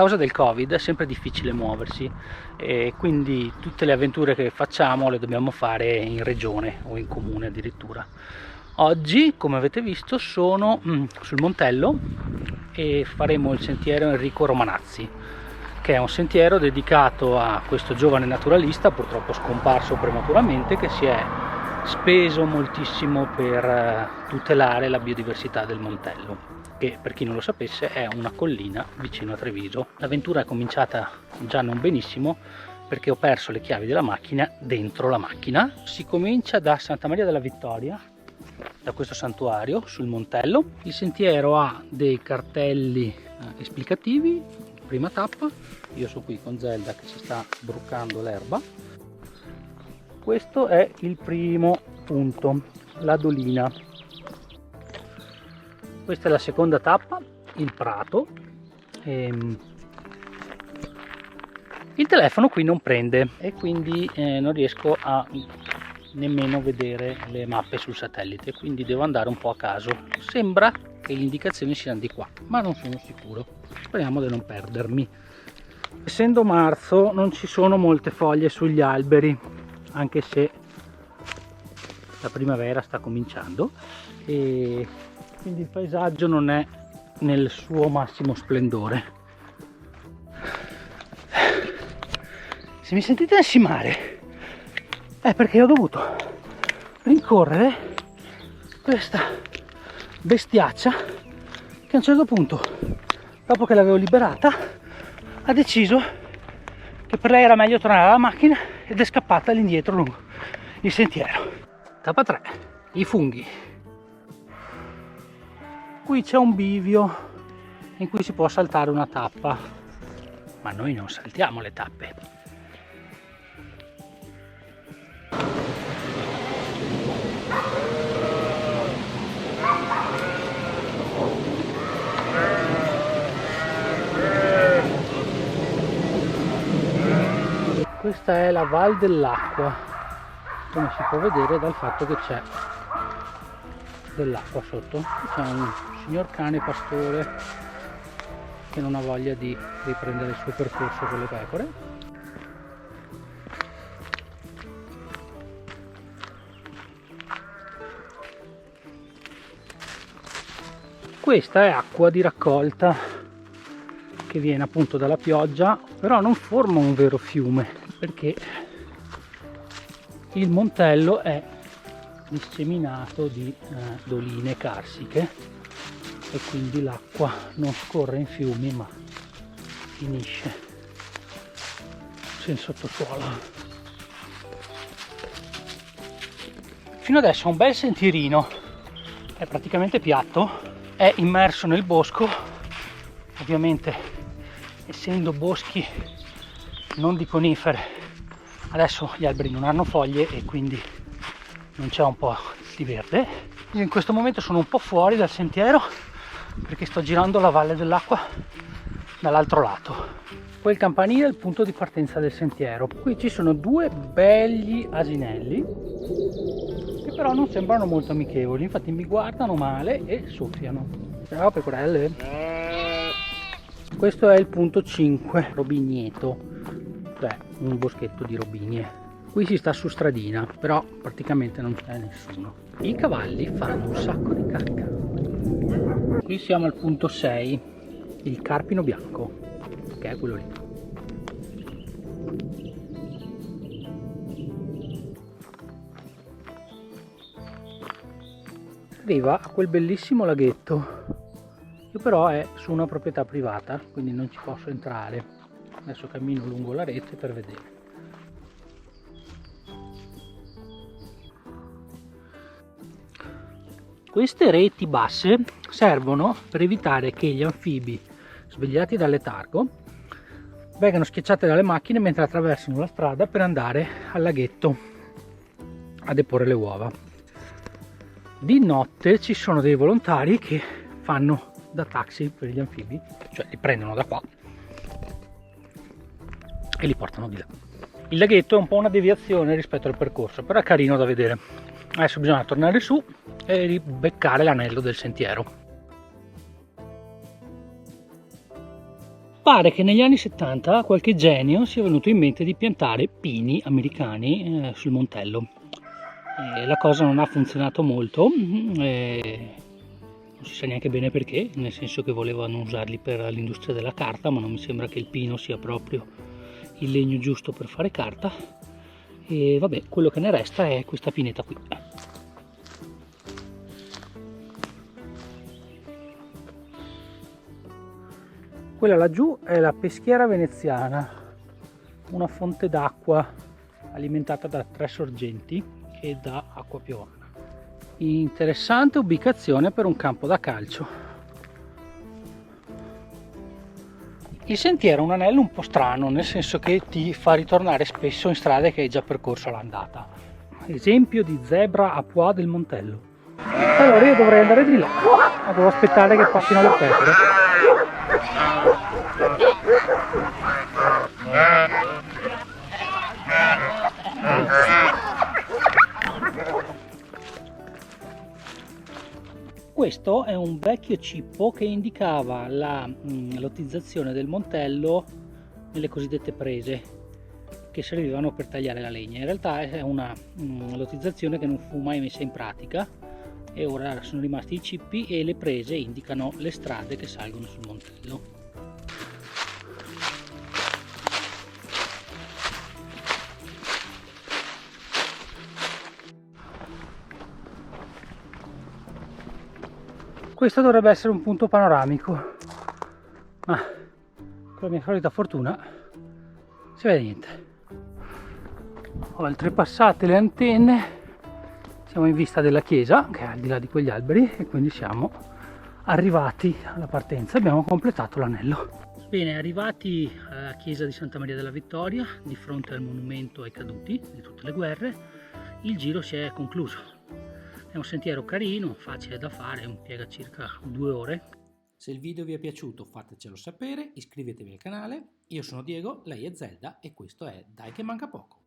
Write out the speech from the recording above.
causa del Covid è sempre difficile muoversi e quindi tutte le avventure che facciamo le dobbiamo fare in regione o in comune addirittura. Oggi, come avete visto, sono sul Montello e faremo il sentiero Enrico Romanazzi, che è un sentiero dedicato a questo giovane naturalista, purtroppo scomparso prematuramente, che si è speso moltissimo per tutelare la biodiversità del Montello, che per chi non lo sapesse è una collina vicino a Treviso. L'avventura è cominciata già non benissimo perché ho perso le chiavi della macchina dentro la macchina. Si comincia da Santa Maria della Vittoria, da questo santuario sul Montello. Il sentiero ha dei cartelli esplicativi. Prima tappa, io sono qui con Zelda che si sta brucando l'erba. Questo è il primo punto, la Dolina. Questa è la seconda tappa, il prato. Il telefono qui non prende e quindi non riesco a nemmeno vedere le mappe sul satellite, quindi devo andare un po' a caso. Sembra che le indicazioni siano di qua, ma non sono sicuro. Speriamo di non perdermi. Essendo marzo non ci sono molte foglie sugli alberi, anche se la primavera sta cominciando, e quindi il paesaggio non è nel suo massimo splendore. Se mi sentite ansimare è perché ho dovuto rincorrere questa bestiaccia che a un certo punto, dopo che l'avevo liberata, ha deciso che per lei era meglio tornare alla macchina ed è scappata all'indietro lungo il sentiero. Tappa 3, i funghi. Qui c'è un bivio in cui si può saltare una tappa, ma noi non saltiamo le tappe. Questa è la Val dell'Acqua, come si può vedere dal fatto che c'è dell'acqua sotto. C'è un signor cane pastore che non ha voglia di riprendere il suo percorso con le pecore. Questa è acqua di raccolta che viene appunto dalla pioggia, però non forma un vero fiume perché il Montello è disseminato di doline carsiche e quindi l'acqua non scorre in fiumi ma finisce in sottosuolo. Fino adesso è un bel sentierino, è praticamente piatto, è immerso nel bosco, ovviamente essendo boschi non di conifere, adesso gli alberi non hanno foglie e quindi non c'è un po' di verde. Io in questo momento sono un po' fuori dal sentiero perché sto girando la Valle dell'Acqua dall'altro lato. Poi il campanile è il punto di partenza del sentiero. Qui ci sono due belli asinelli che però non sembrano molto amichevoli, infatti mi guardano male e soffiano. Ciao pecorelle. Questo è il punto 5, Robigneto, cioè un boschetto di robinie. Qui si sta su stradina, però praticamente non c'è nessuno. I cavalli fanno un sacco di cacca. Qui siamo al punto 6, il carpino bianco, che è quello lì. Arriva a quel bellissimo laghetto, che però è su una proprietà privata, quindi non ci posso entrare. Adesso cammino lungo la rete per vedere. Queste reti basse servono per evitare che gli anfibi svegliati dal letargo vengano schiacciati dalle macchine mentre attraversano la strada per andare al laghetto a deporre le uova. Di notte ci sono dei volontari che fanno da taxi per gli anfibi, cioè li prendono da qua e li portano di là. Il laghetto è un po' una deviazione rispetto al percorso, però è carino da vedere. Adesso bisogna tornare su e ribeccare l'anello del sentiero. Pare che negli anni 70 qualche genio sia venuto in mente di piantare pini americani sul Montello. La cosa non ha funzionato molto, non si sa neanche bene perché, nel senso che volevano usarli per l'industria della carta, ma non mi sembra che il pino sia proprio il legno giusto per fare carta. E vabbè, quello che ne resta è questa pineta qui. Quella laggiù è la peschiera veneziana, una fonte d'acqua alimentata da 3 sorgenti e da acqua piovana. Interessante ubicazione per un campo da calcio. Il sentiero è un anello un po' strano, nel senso che ti fa ritornare spesso in strade che hai già percorso all'andata. Esempio di zebra a pois del Montello. Allora io dovrei andare di là, ma devo aspettare che passino le pecore. Questo è un vecchio cippo che indicava la lottizzazione del Montello nelle cosiddette prese che servivano per tagliare la legna. In realtà è una lottizzazione che non fu mai messa in pratica e ora sono rimasti i cippi e le prese indicano le strade che salgono sul Montello. Questo dovrebbe essere un punto panoramico, ma con la mia solita fortuna si vede niente. Oltrepassate le antenne siamo in vista della chiesa che è al di là di quegli alberi e quindi siamo arrivati alla partenza, abbiamo completato l'anello. Bene, arrivati alla chiesa di Santa Maria della Vittoria, di fronte al monumento ai caduti di tutte le guerre, il giro si è concluso. È un sentiero carino, facile da fare, impiega circa 2 ore. Se il video vi è piaciuto fatecelo sapere, iscrivetevi al canale. Io sono Diego, lei è Zelda e questo è Dai che manca poco.